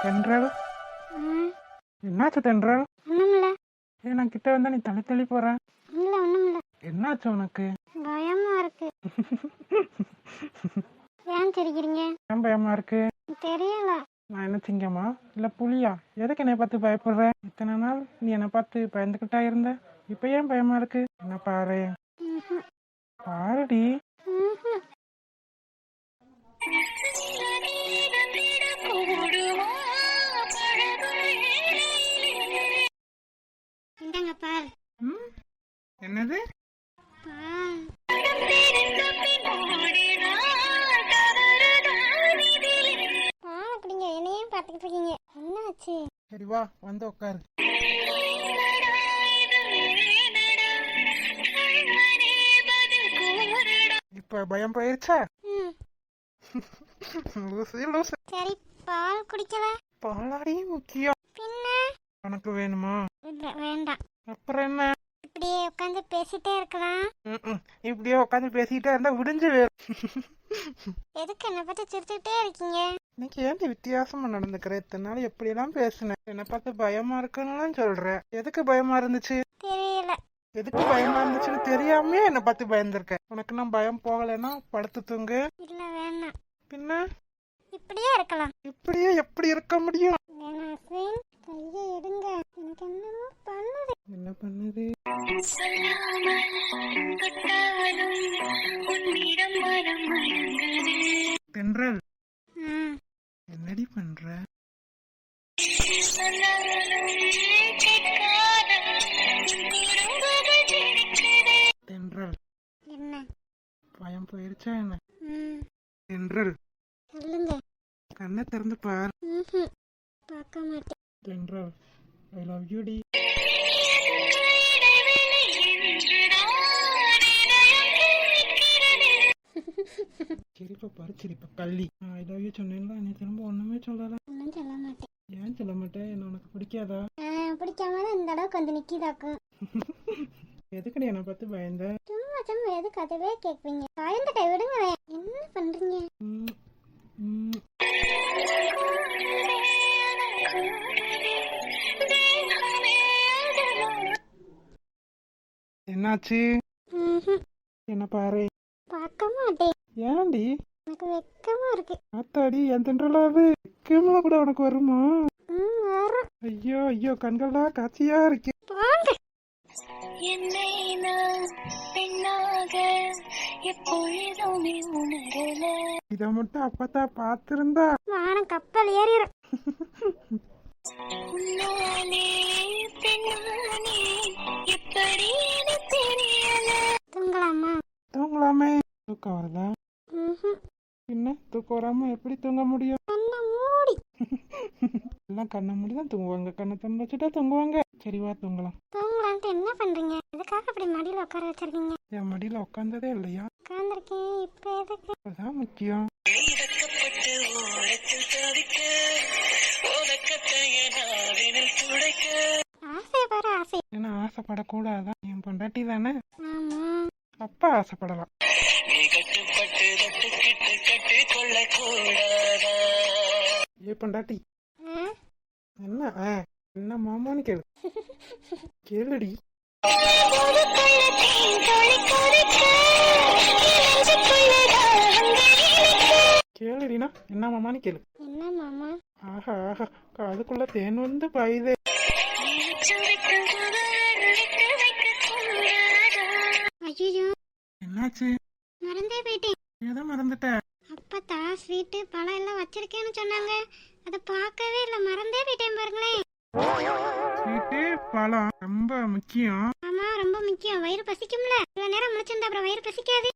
தென்றல், என்னாச்சு தென்றல்? ஒண்ணுமில்ல. நான் கிட்ட வந்தா நீ தள்ளி தள்ளி போற. இல்ல ஒண்ணுமில்ல. என்னாச்சு உனக்கு? பயமா இருக்கு. ஏன் சிரிக்கிறீங்க? ஏன் பயமா இருக்கு? தெரியல. நான் என்ன சிங்கமா இல்ல புலியா? எதுக்கு என்னை பார்த்து பயப்படுற? இத்தனை நாள் நீ என்னை பார்த்து பயந்துகிட்டா இருந்த, இப்ப ஏன் பயமா இருக்கு? என்ன பாரு, பாருடி. இந்தாங்க பால். என்னது பால்? பால் குடிங்க. என்னையும் பார்த்துக்கிட்டு இருக்கீங்க, என்னாச்சு? சரி வா, வந்து உட்காரு. இப்ப பயம் போயிருச்சா? லூசு லூசு. சரி, பால் குடிக்கல. பாலாடி முக்கியம். பின்ன உனக்கு வேணுமா? இல்ல, வேண்டாம். அப்புறம் என்ன? இப்படியே உட்காந்து பேசிட்டே இருக்கலாம். இப்படியே உட்காந்து பேசிக்கிட்டே இருந்தா விடிஞ்சு வேறு. எதுக்கு என்னை பத்தி சிரிச்சுக்கிட்டே இருக்கீங்க? இன்னைக்கு ஏன் வித்தியாசமா நடந்துக்கிற? இத்தனை நாள் எப்படி எல்லாம் பேசுனேன், என்னை பார்த்து பயமா இருக்குன்னு சொல்ற. எதுக்கு பயமா இருந்துச்சு? தெரியல. எதுக்கு பயமா இருந்துச்சுன்னு தெரியாமயே என்னை பார்த்து பயந்துருக்க. உனக்கு நான் பயம் போகலைன்னா படுத்து தூங்கு. இல்ல, வேணாம். பின்ன இப்படியே இருக்கலாம். இப்படியே எப்படி இருக்க முடியும்? வேணாம் அஸ்வின், கையை எடுங்க. எனக்கு என்னமோ பண்ணுது. என்ன பண்ணுது? தென்றல், என்னடி பண்ற? தென்றல், என்ன? பயம் போயிருச்சா என்ன? தென்றல், சொல்லுங்க. கண்ணை திறந்து பார். பார்க்க மாட்டேன். தென்றல், ஐ லவ் யூ டி. சிரிப்ப பாரு, சிரிப்ப கள்ளி. ஐ லவ் யூ சொன்னேன்ல, நீ திரும்ப ஒண்ணுமே சொல்லல. ஒன்றும் சொல்ல மாட்டேன். ஏன் சொல்ல மாட்டேன்? என்ன உனக்கு பிடிக்காதா? பிடிக்காம தான் இந்த அளவுக்கு வந்து நிக்கிதாக்கும். எதுக்கடி என்னை பார்த்து பயந்த? சும்மா சும்மா எதுக்கு அதுவே கேட்பீங்க? பயந்த கை விடுங்க. என்ன பண்றீங்க? என்னாச்சு? என்ன பாரு. பார்க்க மாட்டேன். ஏன்டி? எனக்கு வெக்கமா இருக்கு. ஆத்தாடி, என் தென்றலாது வெக்கமா கூட உனக்கு வருமா? வரும். ஐயோ ஐயோ, கண்கள்லாம் காட்சியா இருக்கு. போங்க. என்னை நான் பெண்ணாக எப்பொழுதுமே உணரல. இத மட்டும் அப்பதான் பார்த்திருந்தா வானம் கப்பல் ஏறிடும். உன்னாலே பெண்ணானே எப்படி தெரியல. தூங்கலாமா? தூங்கலாமே. தூக்கம் வருதா? பின்ன தூக்கம் வராம எப்படி தூங்க முடியும்? கண்ணை மூடி. எல்லாம் கண்ணை மூடிதான் தூங்குவாங்க, கண்ணை திறந்து வச்சுட்டா தூங்குவாங்க. சரி வா தூங்கலாம். தூங்கலான்ட்டு என்ன பண்றீங்க? எதுக்காக அப்படி மடியில உட்கார வச்சிருக்கீங்க? என் மடியில உட்காந்ததே இல்லையா? உட்காந்துருக்கேன். இப்ப எதுக்கு? அதான் முக்கியம். வெக்கப்பட்டு ஓரத்தில் தவிக்க உலகத்தைய நாவினில் துடைக்க. ஆசை பாரு, ஆசை. ஏன்னா ஆசைப்படக்கூடாதா? என் பொண்டாட்டி தானே, ஆமா. அப்பா ஆசைப்படலாம். நீ கட்டுப்பட்டு தொட்டுக்கிட்டு கட்டி கொள்ள கூடாதா? ஏ பொண்டாட்டி, என்ன என்ன மாமான்னு கேளு. கேளுடி. கேளுடினா என்ன மாமான்னு கேளு. என்ன மாமா? ஆஹா ஆஹா, அதுக்குள்ள தேன் வந்து பாயுதே. ஐயோ, என்னாச்சு? மறந்தே போயிட்டேன். ஏதோ மறந்துட்ட? அப்பத்தா ஸ்வீட்டு பழம் எல்லாம் வச்சிருக்கேன்னு சொன்னாங்க. அதை பார்க்கவே இல்லை, மறந்தே போயிட்டேன் பாருங்களேன். ஸ்வீட்டு பழம் ரொம்ப முக்கியம். ஆமா, ரொம்ப முக்கியம். வயிறு பசிக்கும்ல, இவ்வளவு நேரம் முடிச்சிருந்தா அப்புறம் வயிறு பசிக்காது.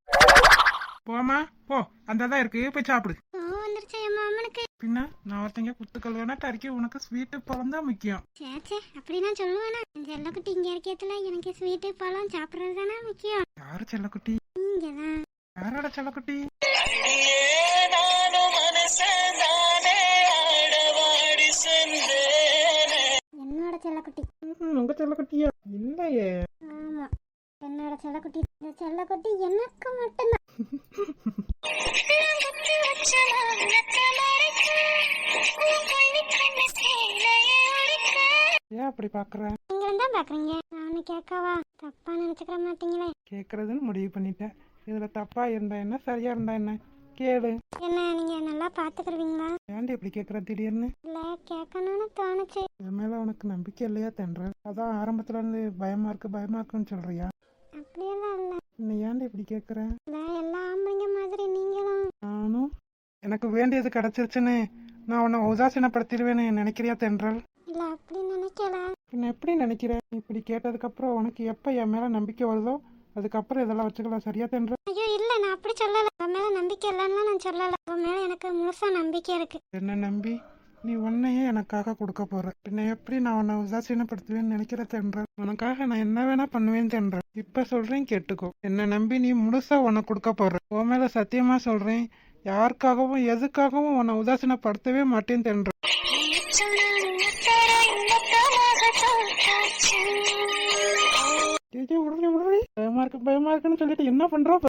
போமா போ, அந்த தான் இருக்கு, போய் சாப்பிடு. ஓ, வந்துருச்சா என் மாமனுக்கு? பின்ன நான் ஒருத்தங்க குத்துக்கள் வேணா டரிக்கி, உனக்கு ஸ்வீட்டு பழம் தான் முக்கியம். சேச்சே, அப்படின்னா சொல்லுவேனா? செல்லக்குட்டி இங்க இருக்கத்துல எனக்கு ஸ்வீட்டு பழம் சாப்பிடுறது தானே முக்கியம். யாரு செல்லக்குட்டி? இங்கதான். யாரோட செல்லக்குட்டி? என்ன செல்லக்குட்டி. உங்க செல்லக்குட்டியா? இல்லையே. ஆமா, என்னோட செல்லக்குட்டி. இந்த செல்லக்குட்டி எனக்கு மட்டும்தான். ஏன் அப்படி பாக்குற? நீங்க தான் பாக்குறீங்க, நானும் கேட்கவா? தப்பா நினைச்சுக்கிற மாட்டீங்களே? கேக்குறதுன்னு முடிவு பண்ணிட்டேன். இதுல தப்பா இருந்தா என்ன, சரியா இருந்தா என்ன? கேளு. என்ன நீங்க நல்லா பாத்துக்கிருவீங்களா? ஏன்டி இப்படி கேக்குற திடீர்னு? இல்ல, கேட்கணும்னு தோணுச்சு. என் மேல உனக்கு நம்பிக்கை இல்லையா தென்றல்? அதான் ஆரம்பத்துல இருந்து பயமா இருக்குன்னு சொல்றியா? அப்படியெல்லாம் இல்ல. இன்னும் ஏன்டி இப்படி கேக்குற? இல்ல, எல்லா ஆம்பளைங்க மாதிரி நீங்களும். நானும் எனக்கு வேண்டியது கிடைச்சிருச்சுன்னு நான் உன்னை உதாசீனப்படுத்திடுவேன்னு நினைக்கிறியா தென்றல்? இல்ல, அப்படி நினைக்கல. பின்ன எப்படி நினைக்கிற? இப்படி கேட்டதுக்கு அப்புறம் உனக்கு எப்ப என் மேல நம்பிக்கை வருதோ அதுக்கப்புறம் இதெல்லாம் வச்சுக்கலாம், சரியா தென்றல்? ஐயோ இல்ல, நான் அப்படி சொல்லல. உன் மேல நம்பிக்கை இல்லைன்னா நான் சொல்லல. உன் மேல எனக்கு முழுசா நம்பிக்கை இருக்கு. என்ன நம்பி நீ உன்னையே எனக்காக கொடுக்க போற. பின்ன எப்படி நான் உன்னை உதாசீனப்படுத்துவேன்னு நினைக்கிற தென்றல்? உனக்காக நான் என்ன வேணா பண்ணுவேன் தென்றல். இப்ப சொல்றேன் கேட்டுக்கோ. என்ன நம்பி நீ முழுசா உன்னை கொடுக்க போற. உன் மேல சத்தியமா சொல்றேன், யாருக்காகவும் எதுக்காகவும் உன்னை உதாசீனப்படுத்தவே மாட்டேன் தென்றல். விடுறி பயமா இருக்குன்னு சொல்லிட்டு என்ன பண்றோம்?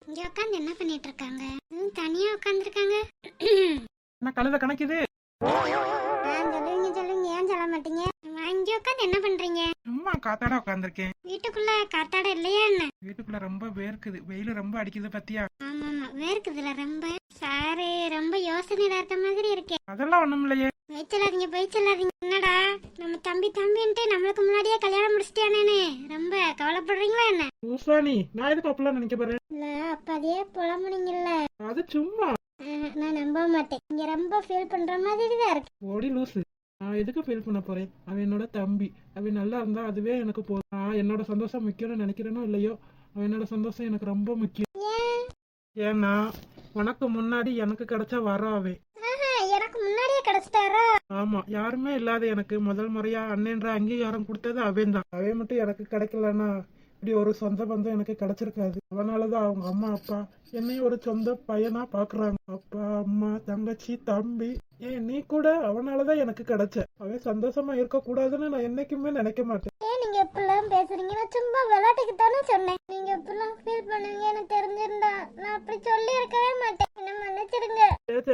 இங்க உட்காந்து என்ன பண்ணிட்டு இருக்காங்க? தனியா உட்காந்துருக்காங்க. என்ன கழுத கணக்குது? சொல்லுங்க, ஏன் சொல்ல மாட்டீங்க? இங்க உட்காந்து என்ன பண்றீங்க? சும்மா காத்தாட உட்காந்துருக்கேன். வீட்டுக்குள்ள காத்தாட இல்லையா என்ன? வீட்டுக்குள்ள ரொம்ப வேர்க்குது, வெயில ரொம்ப அடிக்குது பத்தியா? ஆமா ஆமா, வேர்க்குதுல ரொம்ப. சாரு ரொம்ப யோசனையில இருக்க மாதிரி இருக்கே. அதெல்லாம் ஒண்ணும் இல்லையே. போய் சொல்லாதீங்க. என்னடா நம்ம தம்பின்ட்டு நம்மளுக்கு முன்னாடியே கல்யாணம் முடிச்சிட்டியானே, ரொம்ப கவலைப்படுறீங்களா என்ன? ஊசானி, நான் எதுக்கு அப்பெல்லாம் நினைக்க போறேன்? இல்ல, அப்ப அதே புலம்புனீங்கல்ல. அது சும்மா. நான் நம்ப மாட்டேன். இங்க ரொம்ப ஃபீல் பண்ற மாதிரி தான் இருக்கு. ஓடி லூசு. நான் எதுக்கு ஃபீல் பண்ண போறேன்? அவன் என்னோட தம்பி. அவன் நல்லா இருந்தா அதுவே எனக்கு போதும். நான் என்னோட சந்தோஷம் முக்கியம்னு நினைக்கிறேனோ இல்லையோ, அவனோட சந்தோஷம் எனக்கு ரொம்ப முக்கியம். ஏன்னா உனக்கு முன்னாடி எனக்கு கிடைச்ச வரம் அவன். எனக்கு முன்னாடியே கிடைச்சிட்டாரா? ஆமா, யாருமே இல்லாத எனக்கு முதல் முறையா அண்ணன்ற அங்கீகாரம் கொடுத்தது அவன் தான். அவன் மட்டும் எனக்கு கிடைக்கலன்னா இப்படி ஒரு சொந்த பந்தம் எனக்கு கிடைச்சிருக்காது. அவனாலதான் அவங்க அம்மா அப்பா என்னையும் ஒரு சொந்த பையனா பாக்குறாங்க. அப்பா அம்மா தங்கச்சி தம்பி, ஏன் நீ கூட அவனாலதான் எனக்கு கிடைச்ச. அவன் சந்தோஷமா இருக்க கூடாதுன்னு நான் என்னைக்குமே நினைக்க மாட்டேன். நீங்க எப்படிலாம் பேசுறீங்க? நான் சும்மா விளையாட்டுக்கு தானே சொன்னேன். நீங்க எப்படிலாம் ஃபீல் பண்ணுவீங்கன்னு தெரிஞ்சிருந்தா நான் அப்படி சொல்லி இருக்கவே மாட்டேன். என்ன மன்னிச்சிடுங்க.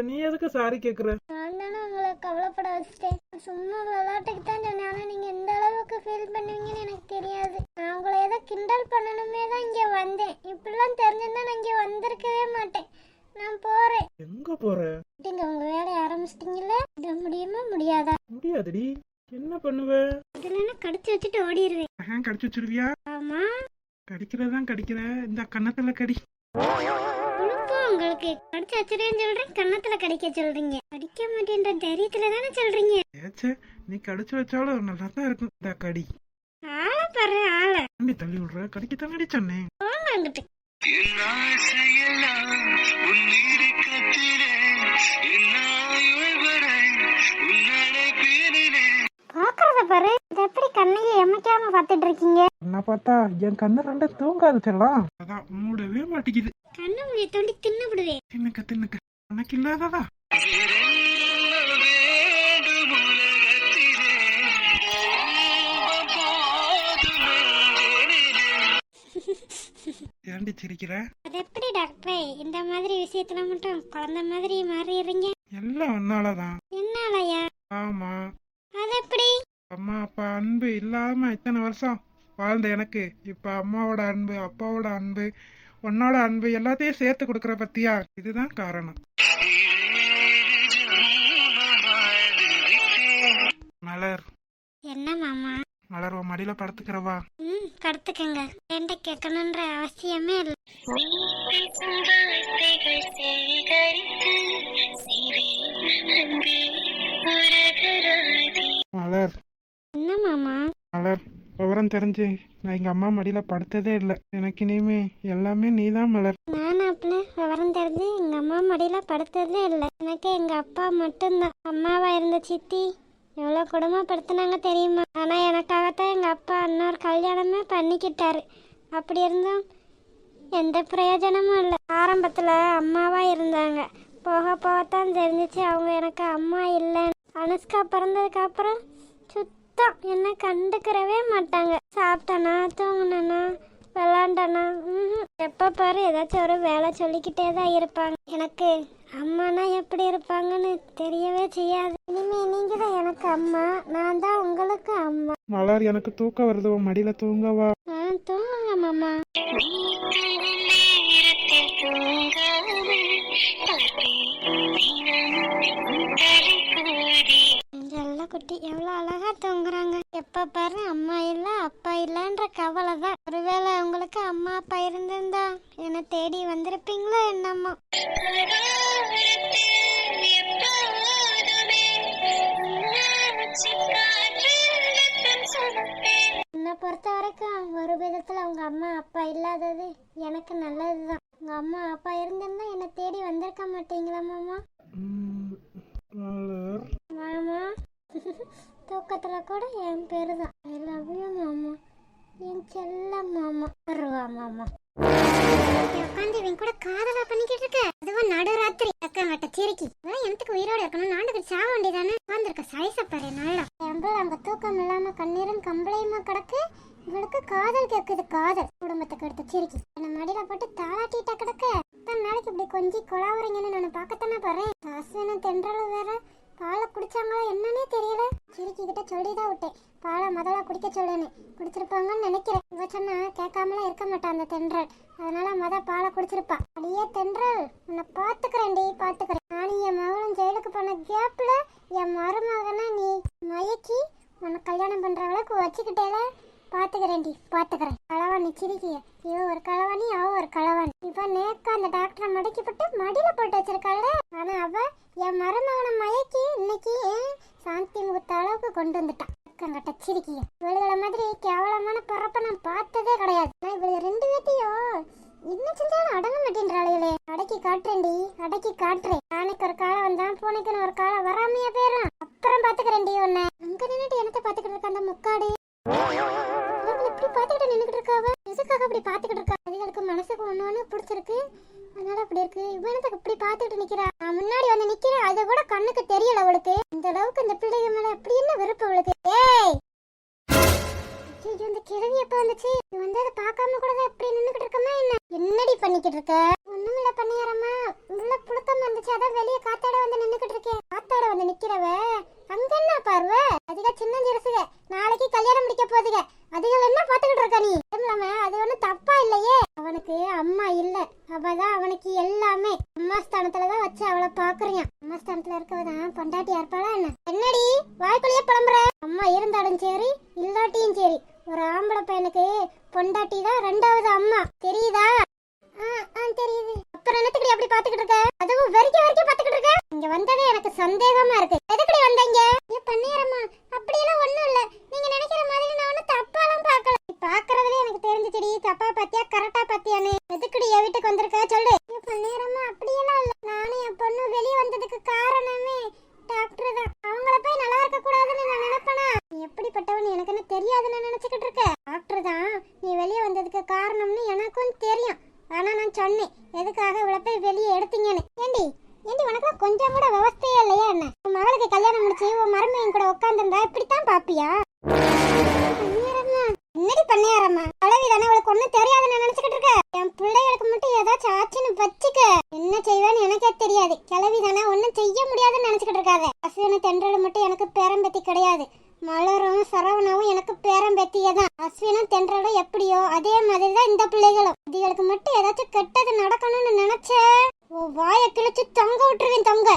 நீ எதுக்கு சாரி கேக்குற? நான் தானே உங்களை கவலைப்பட வச்சுட்டேன். சும்மா விளையாட்டுக்கு தான் சொன்னேன். ஆனா நீங்க எந்த அளவுக்கு ஃபீல் பண்ணுவீங்கன்னு எனக்கு தெரியாது. நான் உங்களை ஏதோ கிண்டல் பண்ணணுமே தான் இங்க வந்தேன். இப்படிலாம் தெரிஞ்சிருந்தா நான் இங்க வந்திருக்கவே மாட்டேன். நான் போறேன். எங்க போற? நீங்க உங்க வேலையை ஆரம்பிச்சிட்டீங்கல்ல, இது முடியுமா முடியாதா? முடியாதுடி. என்ன பண்ணுவ? இதுல கடிச்சு வச்சுட்டு ஓடிடுவேன். கடிச்சு வச்சிருவியா? ஆமா, கடிக்கிறதான் கடிக்கிற. இந்த கன்னத்துல கடி. உங்களுக்கு கடிச்சு வச்சிருக்கேன்னு சொல்றேன், கன்னத்துல கடிக்க சொல்றீங்க. கடிக்க மாட்டேன்ற தைரியத்துல தானே சொல்றீங்க. நீ கடிச்சு வச்சாலும் நல்லா தான் இருக்கும். இந்த கடி. ஆள பாரு, ஆள தள்ளி விடுற. கடிக்கத்தான் கடி சொன்னேன். அங்கிட்டு பாக்குறத பாரு. எப்படி கண்ணையே எமைக்காம பாத்துட்டு இருக்கீங்க? என்ன பார்த்தா என் கண்ணு ரெண்டு தூங்காது செல்லம். அதான் மூடவே மாட்டேங்குது. கண்ணு முடிய தோண்டி தின்னுபிடுவேன். தின்னுக்க உனக்கு இல்லாததா? ஏண்டி சிரிக்கிற? அது எப்படி டாக்டரே, இந்த மாதிரி விஷயத்துல மட்டும் குழந்தை மாதிரி மாறிடுறீங்க? எல்லாம் உன்னாலதான். என்னாலயா? ஆமா. அது எப்படி? அம்மா அப்பா அன்பு இல்லாம இத்தனை வருஷம் வாழ்ந்த எனக்கு இப்ப அம்மாவோட அன்பு, அப்பாவோட அன்பு, உன்னோட அன்பு எல்லாத்தையும் சேர்த்து கொடுக்கற பத்தியா? இதுதான் காரணம். மலர். என்ன மாமா? மலர், உன் மடியில படுத்துக்கிறவா? படுத்துக்கங்க. என்கிட்ட கேட்கணுன்ற அவசியமே இல்லை. மலர். என்ன மாமா? மலர், விவரம் விவரம் தெரிஞ்சு நான் எங்க அம்மா மடியில படுத்ததே இல்லை. எனக்கு இனிமே எல்லாமே நீதான் மலர். நானும் அப்படி விவரம் தெரிஞ்சு எங்க அம்மா மடியில படுத்ததே இல்லை. எனக்கு எங்க அப்பா மட்டும்தான். அம்மாவா இருந்த சித்தி எவ்வளோ கொடுமைப்படுத்தினாங்க தெரியுமா? ஆனா எனக்காகத்தான் எங்க அப்பா இன்னொரு கல்யாணமே பண்ணிக்கிட்டாரு. அப்படி இருந்தும் எந்த பிரயோஜனமும் இல்லை. ஆரம்பத்துல அம்மாவா இருந்தாங்க, போக போகத்தான் தெரிஞ்சிச்சு அவங்க எனக்கு அம்மா இல்லைன்னு. அனுஷ்கா பிறந்ததுக்கு அப்புறம் சுத்தம் என்ன கண்டுக்கிறவே மாட்டாங்க. சாப்பிட்டனா, தூங்கினா, விளாண்டனா, எப்போ பாரு ஏதாச்சும் ஒரு வேலை சொல்லிக்கிட்டே தான் இருப்பாங்க. எனக்கு அம்மானா எப்படி இருப்பாங்கன்னு தெரியவே செய்யாது. இனிமே நீங்க தான் எனக்கு அம்மா, நான் தான் உங்களுக்கு அம்மா. மலர், எனக்கு தூக்கம் வருது, உன் மடியில தூங்கவா? தூங்குங்க மாமா. குட்டி எவ்வளோ அழகா தூங்குறாங்க. எப்ப பாரு அம்மா இல்ல அப்பா இல்லன்ற கவலை தான். ஒருவேளை உங்களுக்கு அம்மா அப்பா இருந்திருந்தா என்ன தேடி வந்திருப்பீங்களோ என்னமோ. என்னை பொறுத்த வரைக்கும் ஒரு விதத்துல உங்க அம்மா அப்பா இல்லாதது எனக்கு நல்லதுதான். உங்க அம்மா அப்பா இருந்திருந்தா என்ன தேடி வந்திருக்க மாட்டீங்களா மாமா? மாமா தூக்கத்துல கூட என் பேரு தான். ஐ லவ் யூ மாமா, என் செல்ல மாமா. வருவா மாமா. உட்காந்து இவன் கூட காதலா பண்ணிக்கிட்டு இருக்க, அதுவும் நடுராத்திரி. அக்கா சிரிக்கி எனக்கு உயிரோட இருக்கணும், நாண்டுக்கு சாக வேண்டியதானே. உட்காந்துருக்க சைசப்பாரு நல்லா. எம்பள அங்க தூக்கம் இல்லாம கண்ணீரும் கம்பளையுமா கிடக்கு. இவளுக்கு காதல் கேக்குது, காதல். குடும்பத்துக்கு எடுத்து சிரிக்கி என்ன மடியில போட்டு தாளாட்டிட்ட கிடக்க. இத்தனை நாளைக்கு இப்படி கொஞ்சி கொலாவுறீங்கன்னு நான் பார்க்கத்தானே போறேன். அஸ்வினும் தென்றலும் வேற பாலை குடிச்சாங்களா என்னன்னே தெரியல. சிரிக்கி கிட்ட சொல்லிதான் விட்டேன், பாலை முதல்ல குடிக்க சொல்லுன்னு. குடிச்சிருப்பாங்கன்னு நினைக்கிறேன். இவ சொன்னா கேட்காமலாம் இருக்க மாட்டான் அந்த தென்றல். அதனால பாலை குடிச்சிருப்பா. அடியே தென்றல், உன்னை பாத்துக்கிறேன்டி, பாத்துக்கிறேன். நானும் என் மகளும் ஜெயிலுக்கு போன கேப்ல என் மருமகனை நீ மயக்கி உன்னை கல்யாணம் பண்ற அளவுக்கு வச்சுக்கிட்டேல. பாத்துக்கிறேன்டி, பாத்துக்கிறேன். களவாணி சிரிக்கிய, இவ ஒரு களவாணி, அவ ஒரு களவாணி. இப்ப நேக்கா அந்த டாக்டரை மடக்கிப்பட்டு மடியில போட்டு வச்சிருக்காள். ஆனா அவ என் மருமகனை மயக்கி இன்னைக்கு சாந்தி முகத்த அளவுக்கு கொண்டு வந்துட்டான். கட்ட சிரிக்கிய இவளுகளை மாதிரி கேவலமான பரப்ப நான் பார்த்ததே கிடையாது. நான் இவளு ரெண்டு பேத்தையும் இன்னும் செஞ்சாலும் அடங்க மாட்டேன்றாளே. அடக்கி காட்டுறேன்டி, அடக்கி காட்டுறேன். நாளைக்கு ஒரு காலம் வந்தான், பூனைக்குன்னு ஒரு காலம் வராமையா போயிடும். அப்புறம் பாத்துக்கிறேன்டி உன்னை. அங்க நின்னுட்டு என்னத்த பாத்துக்கிட்டு இருக்க அந்த முக்காடு? இப்படி பாத்துக்கிட்டு நின்னுக்கிட்டு இருக்காவ, எதுக்காக இப்படி பாத்துக்கிட்டு இருக்கா? அதுகளுக்கு மனசுக்கு ஒண்ணு பிடிச்சிருக்கு, அதனால அப்படி இருக்கு. இவனத்துக்கு இப்படி பாத்துக்கிட்டு நிக்கிறா. நான் முன்னாடி வந்து நிக்கிறேன், அது கூட கண்ணுக்கு தெரியல அவளுக்கு. இந்த அளவுக்கு இந்த பிள்ளைங்க மேல அப்படி என்ன வெறுப்பு அவளுக்கு. ஏய் இந்த கிழவி எப்ப வந்துச்சு? வந்து அதை பார்க்காம கூட அப்படி நின்னுக்கிட்டு இருக்கமா என்ன? என்னடி பண்ணிக்கிட்டு இருக்க? ஒண்ணுமில்ல பண்ணியாரம்மா, உள்ள புழுக்கம் வந்துச்சு, அதான் வெளியே காத்தாட வந்து நின்னுக்கிட்டு இருக்கேன். காத்தாட வந்து நிக்கிறவ அங்க என்ன பார்வ? அதிக சின்ன சிறுசுக நாளைக்கு கல்யாணம் முடிக்க போதுக, அதுகள் என்ன பாத்துக்கிட்டு இருக்க நீ? இல்லாம அது ஒண்ணும் தப்பா இல்லையே. அவனுக்கு அம்மா இல்ல, அவதான் அவனுக்கு எல்லாமே. அம்மா ஸ்தானத்துலதான் வச்சு அவளை பாக்குறியான். அம்மா ஸ்தானத்துல இருக்கவதான் பொண்டாட்டியா இருப்பாளா என்ன? என்னடி வாய்க்குள்ளேயே புலம்புற? அம்மா இருந்தாலும் சரி இல்லாட்டியும் சரி, ஒரு ஆம்பளை பையனுக்கு பொண்டாட்டி தான் ரெண்டாவது அம்மா, தெரியுதா? தெரியுது. அப்புறம் என்னத்துக்கு அப்படி பாத்துக்கிட்டு இருக்க? அதுவும் வரைக்கும் பாத்துக்கிட்டு இருக்க. இங்க வந்ததே எனக்கு சந்தேகமா இருக்கு. எதுக்கடி வந்தீங்க? பண்ணிடுறமா, அப்படியெல்லாம் ஒண்ணும் இல்ல. நீங்க நினைக்கிற மாதிரி நான் ஒன்னும் தப்பாலாம் பாக்கல. பாக்குறதுல எனக்கு தெரிஞ்சுடி தப்பா பாத்தியா கரெக்டா பாத்தியான்னு. எதுக்கடி என் வீட்டுக்கு வந்திருக்க சொல்லு. பண்ணிடுறமா, அப்படியெல்லாம் இல்ல. நானும் என் பொண்ணு வெளியே வந்ததுக்கு காரணமே டாக்டர் தான். அவங்கள போய் நல்லா இருக்க கூடாதுன்னு நான் நினைப்பனா? நீ எப்படிப்பட்டவன் எனக்கு என்ன தெரியாதுன்னு நினைச்சுக்கிட்டு இருக்க? டாக்டர் தான் நீ வெளியே வந்ததுக்கு காரணம்னு எனக்கும் தெரியும். ஆனா நான் சொன்னேன், எதுக்காக இவ்வளோ போய் வெளியே எடுத்தீங்கன்னு. ஏண்டி உனக்கு கொஞ்சம் கூட விவசாயே இல்லையா என்ன? உன் மகளுக்கு கல்யாணம் முடிச்சு உன் மருமையும் கூட உட்காந்துருந்தா இப்படித்தான் பாப்பியா? என்னடி பண்ணியாரம்மா, அளவிதானே அவளுக்கு ஒண்ணும் தெரியாதுன்னு நினைச்சுக்கிட்டு இருக்க. என் பிள்ளைகளுக்கு மட்டும் ஏதாச்சும் ஆச்சுன்னு வச்சுக்க, என்ன செய்வேன்னு எனக்கே தெரியாது. கிளவிதானே ஒன்னும் செய்ய முடியாதுன்னு நினைச்சுக்கிட்டு இருக்காத. அஸ்வினு தென்றலும் மட்டும் எனக்கு பேரம்பேத்தி கிடையாது, மலரும் சரவணாவும் எனக்கு பேரம்பேத்தியதான். அஸ்வினும் தென்றலும் எப்படியோ அதே மாதிரிதான் இந்த பிள்ளைகளும். இதுகளுக்கு மட்டும் ஏதாச்சும் கெட்டது நடக்கணும்னு நினைச்ச வாய கிழிச்சு தொங்க விட்டுருவேன். தொங்க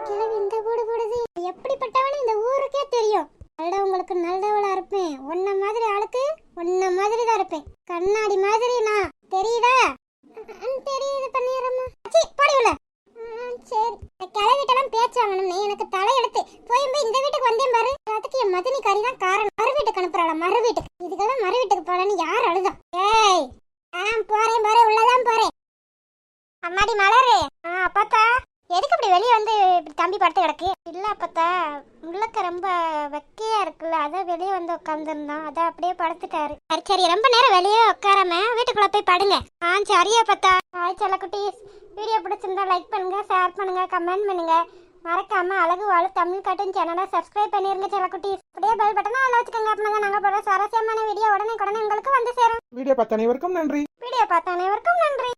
கிழவி இந்த போடு போடுது. எப்படிப்பட்டவனு இந்த ஊருக்கே தெரியும். நல்லவங்களுக்கு நல்லவளா இருப்பேன், உன்ன மாதிரி ஆளுக்கு உன்ன மாதிரி தான் இருப்பேன். கண்ணாடி மாதிரி நான், தெரியுதா? தெரியுது பண்ணிடுறமா. போடிவில. சரி, கிளவிட்டெல்லாம் பேச்சாங்கன்னு எனக்கு தலையெடுத்து போய் இந்த வீட்டுக்கு வந்தேன் பாரு. அதுக்கு என் மதினி கறி தான் காரணம். மறு வீட்டுக்கு அனுப்புறாளா? மறு இல்ல அப்பத்தா உள்ளக்க ரொம்ப வெக்கையா இருக்குல்ல, அதான் வெளியே வந்து உட்காந்துருந்தோம், அதான் அப்படியே படுத்துட்டாரு. சரி சரி, ரொம்ப நேரம் வெளியே உட்காராம வீட்டுக்குள்ள போய் படுங்க. சரியா பத்தா. ஹாய் செல்லக்குட்டீஸ், வீடியோ பிடிச்சிருந்தா லைக் பண்ணுங்க, ஷேர் பண்ணுங்க, கமெண்ட் பண்ணுங்க. மறக்காம அழகு வாழ தமிழ் கார்ட்டூன் சேனலை சப்ஸ்கிரைப் பண்ணிருங்க செல்லக்குட்டீஸ். அப்படியே பெல் பட்டனை ஆன் வச்சுக்கோங்க. அப்படின்னா நாங்க போடுற சுவாரஸ்யமான வீடியோ உடனே உங்களுக்கு வந்து சேரும். வீடியோ பார்த்த அனைவருக்கும் நன்றி. வீடியோ பார்த்த அனைவருக்கும் நன்றி.